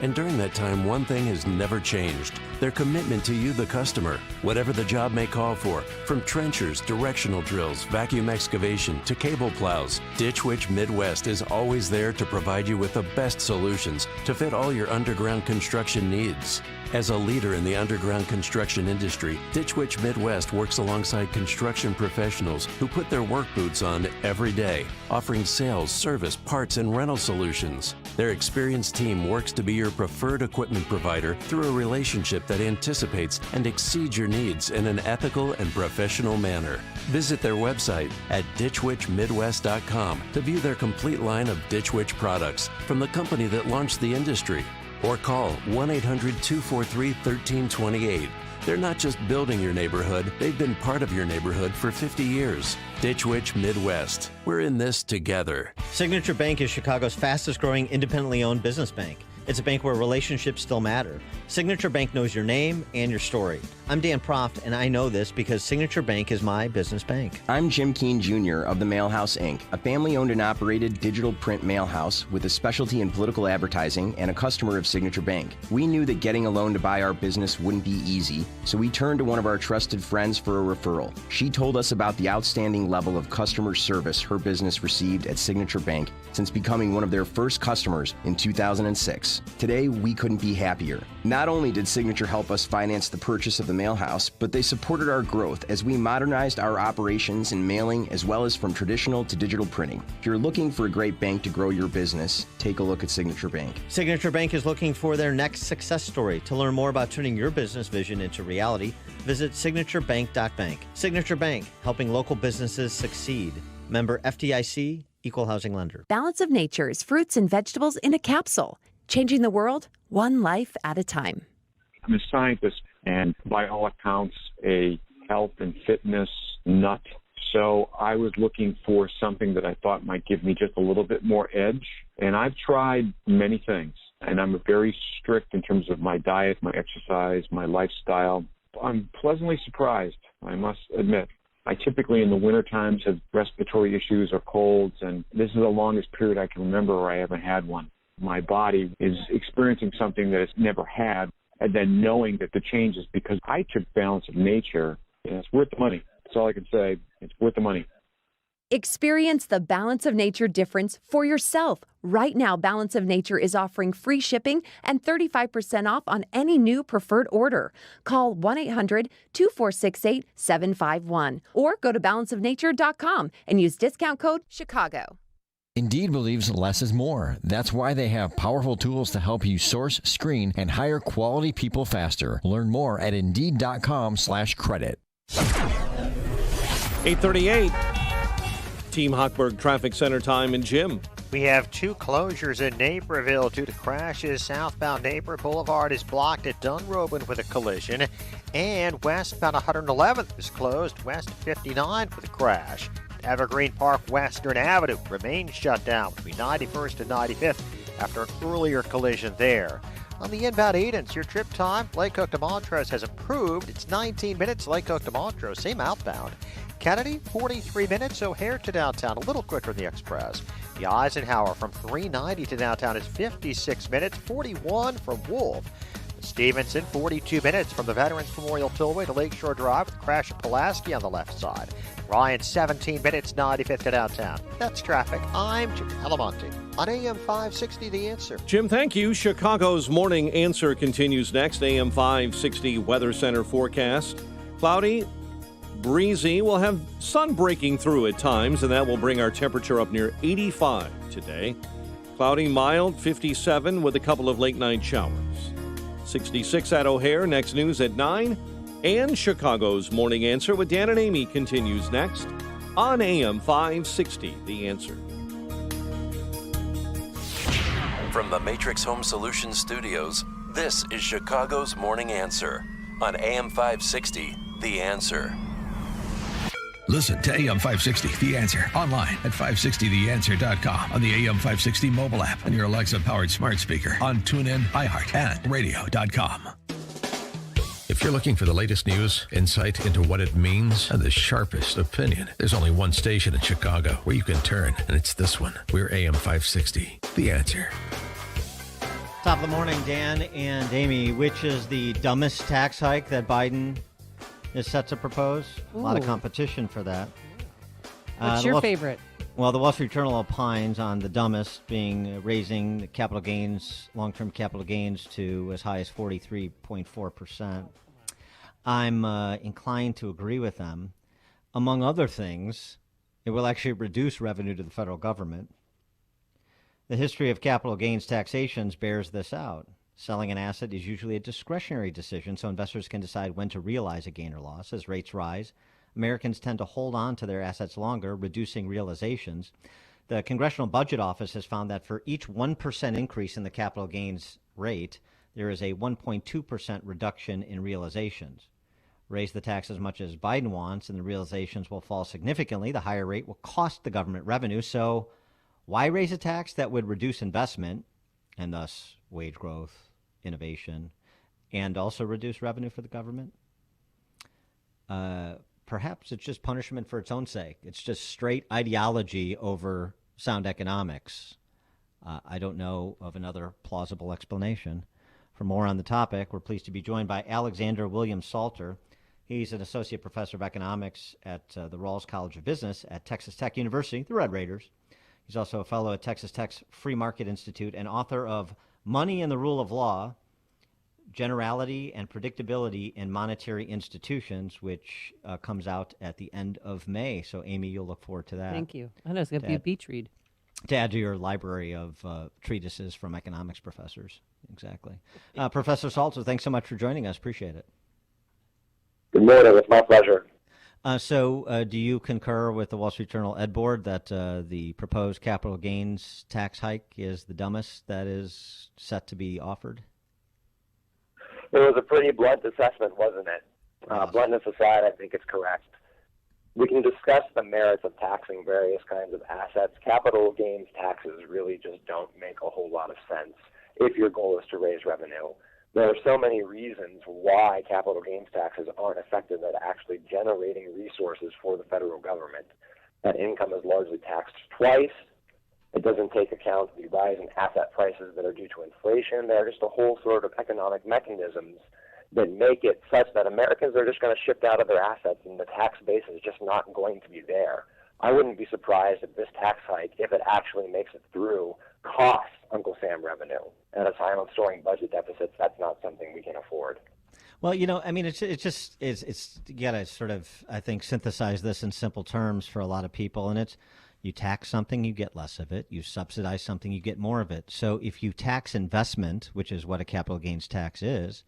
And during that time, one thing has never changed: their commitment to you, the customer. Whatever the job may call for, from trenchers, directional drills, vacuum excavation, to cable plows, Ditch Witch Midwest is always there to provide you with the best solutions to fit all your underground construction needs. As a leader in the underground construction industry, Ditch Witch Midwest works alongside construction professionals who put their work boots on every day, offering sales, service, parts, and rental solutions. Their experienced team works to be your preferred equipment provider through a relationship that anticipates and exceeds your needs in an ethical and professional manner. Visit their website at ditchwitchmidwest.com to view their complete line of Ditch Witch products from the company that launched the industry. Or call 1-800-243-1328. They're not just building your neighborhood, they've been part of your neighborhood for 50 years. Ditch Witch Midwest. We're in this together. Signature Bank is Chicago's fastest growing independently owned business bank. It's a bank where relationships still matter. Signature Bank knows your name and your story. I'm Dan Proft, and I know this because Signature Bank is my business bank. I'm Jim Keene Jr. of the Mail House, Inc., a family-owned and operated digital print mail house with a specialty in political advertising and a customer of Signature Bank. We knew that getting a loan to buy our business wouldn't be easy, so we turned to one of our trusted friends for a referral. She told us about the outstanding level of customer service her business received at Signature Bank since becoming one of their first customers in 2006. Today, we couldn't be happier. Not only did Signature help us finance the purchase of the mail house, but they supported our growth as we modernized our operations in mailing as well as from traditional to digital printing. If you're looking for a great bank to grow your business, take a look at Signature Bank. Signature Bank is looking for their next success story. To learn more about turning your business vision into reality, visit signaturebank.bank. Signature Bank, helping local businesses succeed. Member FDIC, Equal Housing Lender. Balance of Nature's fruits and vegetables in a capsule. Changing the world, one life at a time. I'm a scientist and, by all accounts, a health and fitness nut. So I was looking for something that I thought might give me just a little bit more edge. And I've tried many things. And I'm very strict in terms of my diet, my exercise, my lifestyle. I'm pleasantly surprised, I must admit. I typically in the winter times have respiratory issues or colds, and this is the longest period I can remember where I haven't had one. My body is experiencing something that it's never had, and then knowing that the change is because I took Balance of Nature, and it's worth the money. That's all I can say. It's worth the money. Experience the Balance of Nature difference for yourself. Right now, Balance of Nature is offering free shipping and 35% off on any new preferred order. Call 1-800-2468-751 or go to balanceofnature.com and use discount code Chicago. Indeed believes less is more. That's why they have powerful tools to help you source, screen, and hire quality people faster. Learn more at Indeed.com/credit. 8:38. Team Hochberg Traffic Center time and Jim. We have two closures in Naperville due to crashes. Southbound Naper Boulevard is blocked at Dunrobin with a collision. And westbound 111th is closed west 59 with a crash. Evergreen Park Western Avenue remains shut down between 91st and 95th after an earlier collision there. On the inbound Edens, your trip time, Lake Cook to Montrose has improved. It's 19 minutes, Lake Cook to Montrose, same outbound. Kennedy, 43 minutes, O'Hare to downtown, a little quicker than the Express. The Eisenhower from 390 to downtown is 56 minutes, 41 from Wolf. Stevenson, 42 minutes from the Veterans Memorial Tollway to Lakeshore Drive with a crash at Pulaski on the left side. Ryan, 17 minutes, 95th to downtown. That's traffic. I'm Jim Alamonte on AM 560, The Answer. Jim, thank you. Chicago's Morning Answer continues next. AM 560 Weather Center forecast. Cloudy, breezy. We'll have sun breaking through at times, and that will bring our temperature up near 85 today. Cloudy, mild, 57 with a couple of late night showers. 66 at O'Hare. Next news at 9. And Chicago's Morning Answer with Dan and Amy continues next on AM 560, The Answer. From the Matrix Home Solutions studios, this is Chicago's Morning Answer on AM 560, The Answer. Listen to AM 560, The Answer, online at 560theanswer.com, on the AM 560 mobile app, on your Alexa-powered smart speaker, on TuneIn, iHeart, and radio.com. If you're looking for the latest news, insight into what it means, and the sharpest opinion, there's only one station in Chicago where you can turn, and it's this one. We're AM 560, The Answer. Top of the morning, Dan and Amy. Which is the dumbest tax hike that Biden is set to propose? A lot of competition for that. What's your favorite? Well, the Wall Street Journal opines on the dumbest being raising the capital gains, long-term capital gains to as high as 43.4%. I'm inclined to agree with them. Among other things, it will actually reduce revenue to the federal government. The history of capital gains taxations bears this out. Selling an asset is usually a discretionary decision, so investors can decide when to realize a gain or loss. As rates rise, Americans tend to hold on to their assets longer, reducing realizations. The Congressional Budget Office has found that for each 1% increase in the capital gains rate, there is a 1.2% reduction in realizations. Raise the tax as much as Biden wants, and the realizations will fall significantly. The higher rate will cost the government revenue, so why raise a tax that would reduce investment and thus wage growth, innovation, and also reduce revenue for the government? Perhaps it's just punishment for its own sake. It's just straight ideology over sound economics. I don't know of another plausible explanation. For more on the topic, we're pleased to be joined by Alexander William Salter. He's an associate professor of economics at the Rawls College of Business at Texas Tech University, the Red Raiders. He's also a fellow at Texas Tech's Free Market Institute and author of Money and the Rule of Law, Generality and Predictability in Monetary Institutions, which comes out at the end of May. So, Amy, you'll look forward to that. Thank you. I know it's going to be a beach read. To add to your library of treatises from economics professors. Exactly. Professor Salter, thanks so much for joining us. Appreciate it. Good morning. It's my pleasure. So do you concur with the Wall Street Journal Ed Board that the proposed capital gains tax hike is the dumbest that is set to be offered? It was a pretty blunt assessment, wasn't it? Bluntness aside, I think it's correct. We can discuss the merits of taxing various kinds of assets. Capital gains taxes really just don't make a whole lot of sense if your goal is to raise revenue. There are so many reasons why capital gains taxes aren't effective at actually generating resources for the federal government. That income is largely taxed twice. It doesn't take account the rise in asset prices that are due to inflation. There are just a whole sort of economic mechanisms that make it such that Americans are just going to shift out of their assets and the tax base is just not going to be there. I wouldn't be surprised if this tax hike, if it actually makes it through, costs Uncle Sam revenue. At a time of soaring budget deficits, that's not something we can afford. Well, you know, I mean, it's you got to sort of, I think, synthesize this in simple terms for a lot of people, and it's you tax something, you get less of it. You subsidize something, you get more of it. So if you tax investment, which is what a capital gains tax is,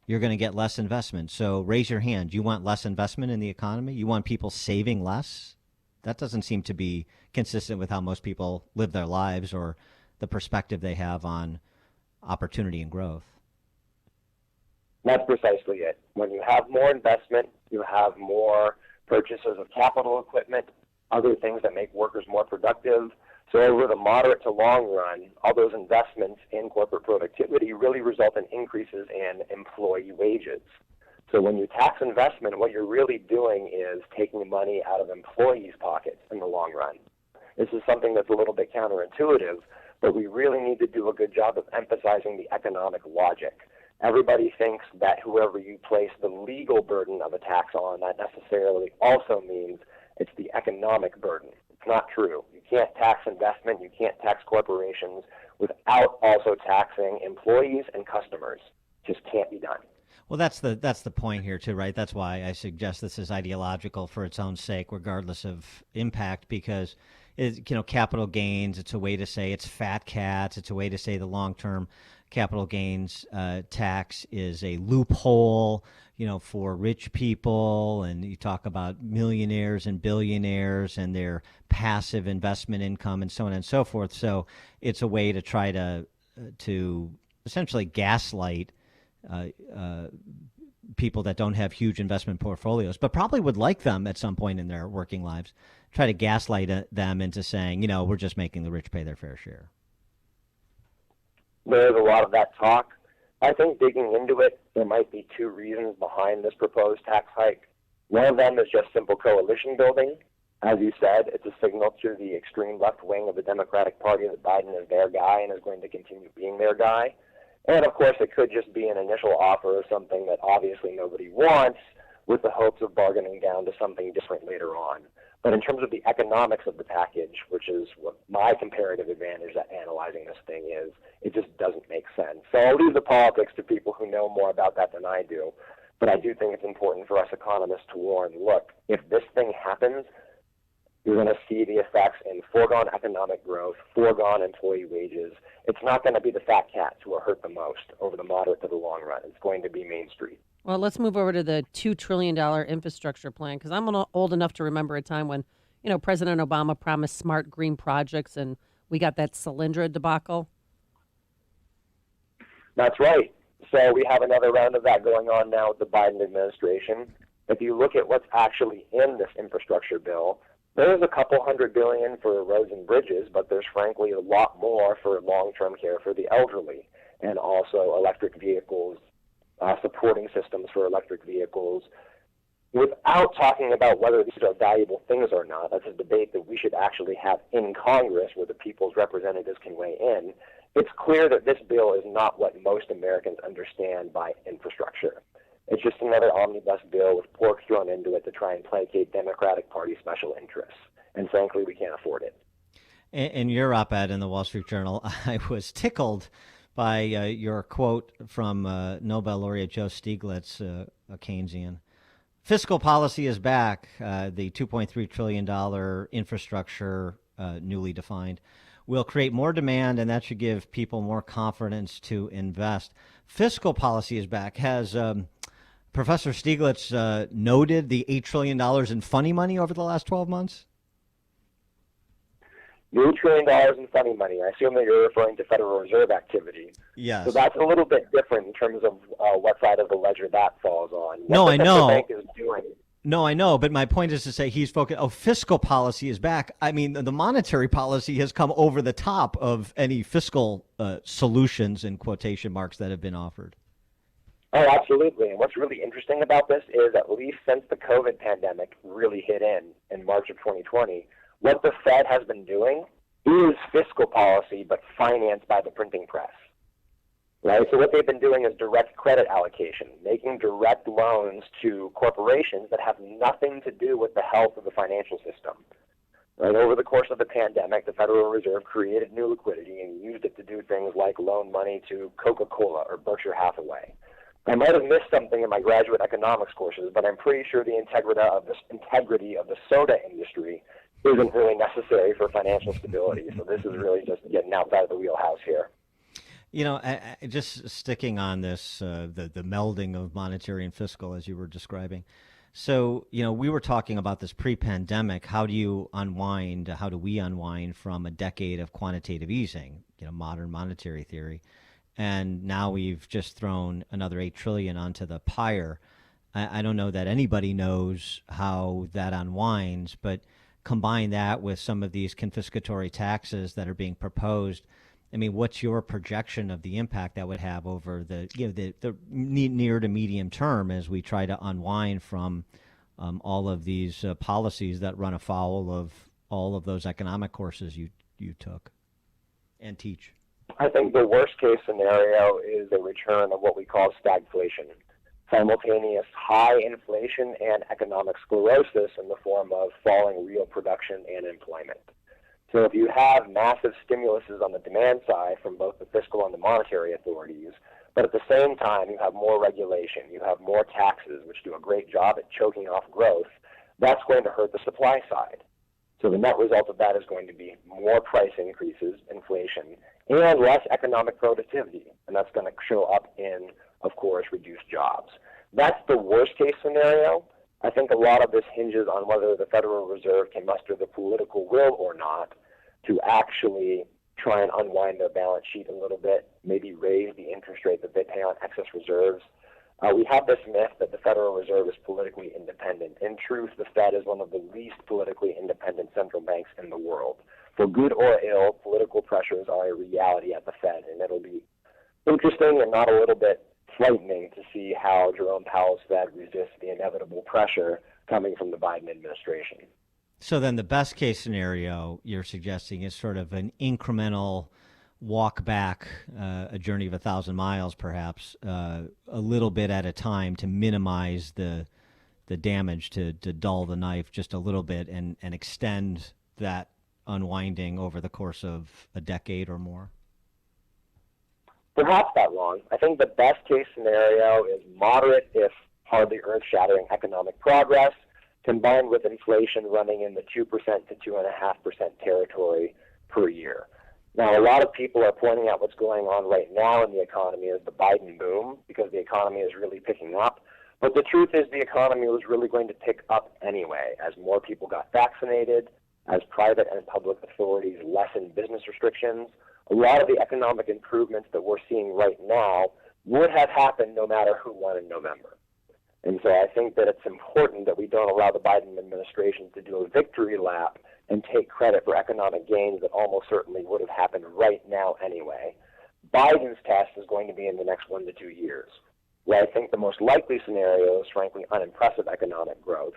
you're going to get less investment. So raise your hand. You want less investment in the economy? You want people saving less? That doesn't seem to be consistent with how most people live their lives or the perspective they have on opportunity and growth. That's precisely it. When you have more investment, you have more purchases of capital equipment, other things that make workers more productive. So over the moderate to long run, all those investments in corporate productivity really result in increases in employee wages. So when you tax investment, what you're really doing is taking money out of employees' pockets in the long run. This is something that's a little bit counterintuitive, but we really need to do a good job of emphasizing the economic logic. Everybody thinks that whoever you place the legal burden of a tax on, that necessarily also means it's the economic burden. It's not true. You can't tax investment, you can't tax corporations without also taxing employees and customers. It just can't be done. Well, that's the point here too, right? That's why I suggest this is ideological for its own sake, regardless of impact, because capital gains, it's a way to say it's fat cats. It's a way to say the long-term capital gains tax is a loophole, for rich people. And you talk about millionaires and billionaires and their passive investment income and so on and so forth. So it's a way to try to essentially gaslight people that don't have huge investment portfolios, but probably would like them at some point in their working lives, try to gaslight them into saying, we're just making the rich pay their fair share. There's a lot of that talk. I think digging into it, there might be two reasons behind this proposed tax hike. One of them is just simple coalition building. As you said, it's a signal to the extreme left wing of the Democratic Party that Biden is their guy and is going to continue being their guy. And of course, it could just be an initial offer of something that obviously nobody wants, with the hopes of bargaining down to something different later on. But in terms of the economics of the package, which is what my comparative advantage at analyzing this thing is, it just doesn't make sense. So I'll leave the politics to people who know more about that than I do. But I do think it's important for us economists to warn, look, if this thing happens, you're going to see the effects in foregone economic growth, foregone employee wages. It's not going to be the fat cats who are hurt the most over the moderate to the long run. It's going to be Main Street. Well, let's move over to the $2 trillion infrastructure plan, because I'm old enough to remember a time when, President Obama promised smart green projects and we got that Solyndra debacle. That's right. So we have another round of that going on now with the Biden administration. If you look at what's actually in this infrastructure bill, there's a couple $100 billion for roads and bridges, but there's frankly a lot more for long-term care for the elderly, and also electric vehicles, supporting systems for electric vehicles, without talking about whether these are valuable things or not. That's a debate that we should actually have in Congress where the people's representatives can weigh in. It's clear that this bill is not what most Americans understand by infrastructure. It's just another omnibus bill with pork thrown into it to try and placate Democratic Party special interests. And frankly, we can't afford it. In your op-ed in the Wall Street Journal, I was tickled by your quote from Nobel laureate Joe Stiglitz, a Keynesian. Fiscal policy is back. The $2.3 trillion infrastructure, newly defined, will create more demand, and that should give people more confidence to invest. Fiscal policy is back. Has Professor Stiglitz noted the $8 trillion in funny money over the last 12 months? $8 trillion in funny money. I assume that you're referring to Federal Reserve activity. Yes. So that's a little bit different in terms of what side of the ledger that falls on. No, I know. Bank is doing. No, I know, but my point is to say he's focused. Oh, fiscal policy is back. I mean, the monetary policy has come over the top of any fiscal solutions in quotation marks that have been offered. Oh, absolutely. And what's really interesting about this is, at least since the COVID pandemic really hit in March of 2020, what the Fed has been doing is fiscal policy, but financed by the printing press. Right? So what they've been doing is direct credit allocation, making direct loans to corporations that have nothing to do with the health of the financial system. Right? Over the course of the pandemic, the Federal Reserve created new liquidity and used it to do things like loan money to Coca-Cola or Berkshire Hathaway. I might have missed something in my graduate economics courses, but I'm pretty sure the integrity of the soda industry isn't really necessary for financial stability. So this is really just getting outside of the wheelhouse here. You know, just sticking on this, the melding of monetary and fiscal, as you were describing. So, we were talking about this pre-pandemic. How do we unwind from a decade of quantitative easing, modern monetary theory? And now we've just thrown another $8 trillion onto the pyre. I don't know that anybody knows how that unwinds, but combine that with some of these confiscatory taxes that are being proposed. I mean, what's your projection of the impact that would have over the near to medium term as we try to unwind from all of these policies that run afoul of all of those economic courses you took and teach? I think the worst case scenario is a return of what we call stagflation, simultaneous high inflation and economic sclerosis in the form of falling real production and employment. So if you have massive stimuluses on the demand side from both the fiscal and the monetary authorities, but at the same time you have more regulation, you have more taxes, which do a great job at choking off growth, that's going to hurt the supply side. So the net result of that is going to be more price increases, inflation, and less economic productivity. And that's going to show up in, of course, reduced jobs. That's the worst case scenario. I think a lot of this hinges on whether the Federal Reserve can muster the political will or not to actually try and unwind their balance sheet a little bit, maybe raise the interest rate that they pay on excess reserves. We have this myth that the Federal Reserve is politically independent. In truth, the Fed is one of the least politically independent central banks in the world. For good or ill, political pressures are a reality at the Fed, and it'll be interesting and not a little bit frightening to see how Jerome Powell's Fed resists the inevitable pressure coming from the Biden administration. So then the best case scenario you're suggesting is sort of an incremental walk back a journey of 1,000 miles, perhaps, a little bit at a time to minimize the damage, to dull the knife just a little bit and extend that unwinding over the course of a decade or more? Perhaps that long. I think the best case scenario is moderate, if hardly earth-shattering economic progress, combined with inflation running in the 2% to 2.5% territory per year. Now, a lot of people are pointing out what's going on right now in the economy as the Biden boom, because the economy is really picking up. But the truth is the economy was really going to pick up anyway as more people got vaccinated, as private and public authorities lessened business restrictions. A lot of the economic improvements that we're seeing right now would have happened no matter who won in November. And so I think that it's important that we don't allow the Biden administration to do a victory lap and take credit for economic gains that almost certainly would have happened right now anyway. Biden's test is going to be in the next 1 to 2 years, where I think the most likely scenario is, frankly, unimpressive economic growth.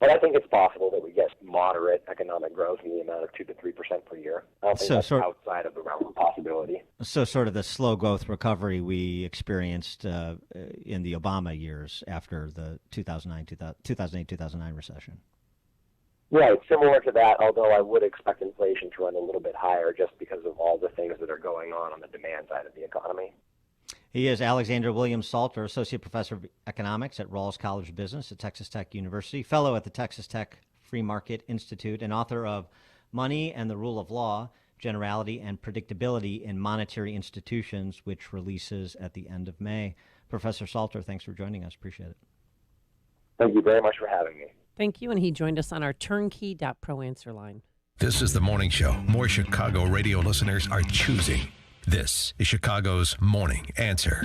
But I think it's possible that we get moderate economic growth in the amount of 2 to 3% per year. I don't think that's outside of the realm of possibility. So sort of the slow growth recovery we experienced in the Obama years after the 2008-2009 recession. Right, similar to that, although I would expect inflation to run a little bit higher just because of all the things that are going on the demand side of the economy. He is Alexander William Salter, Associate Professor of Economics at Rawls College of Business at Texas Tech University, Fellow at the Texas Tech Free Market Institute, and author of Money and the Rule of Law, Generality and Predictability in Monetary Institutions, which releases at the end of May. Professor Salter, thanks for joining us. Appreciate it. Thank you very much for having me. Thank you, and he joined us on our turnkey.pro answer line. This is the morning show more Chicago radio listeners are choosing. This is Chicago's Morning Answer.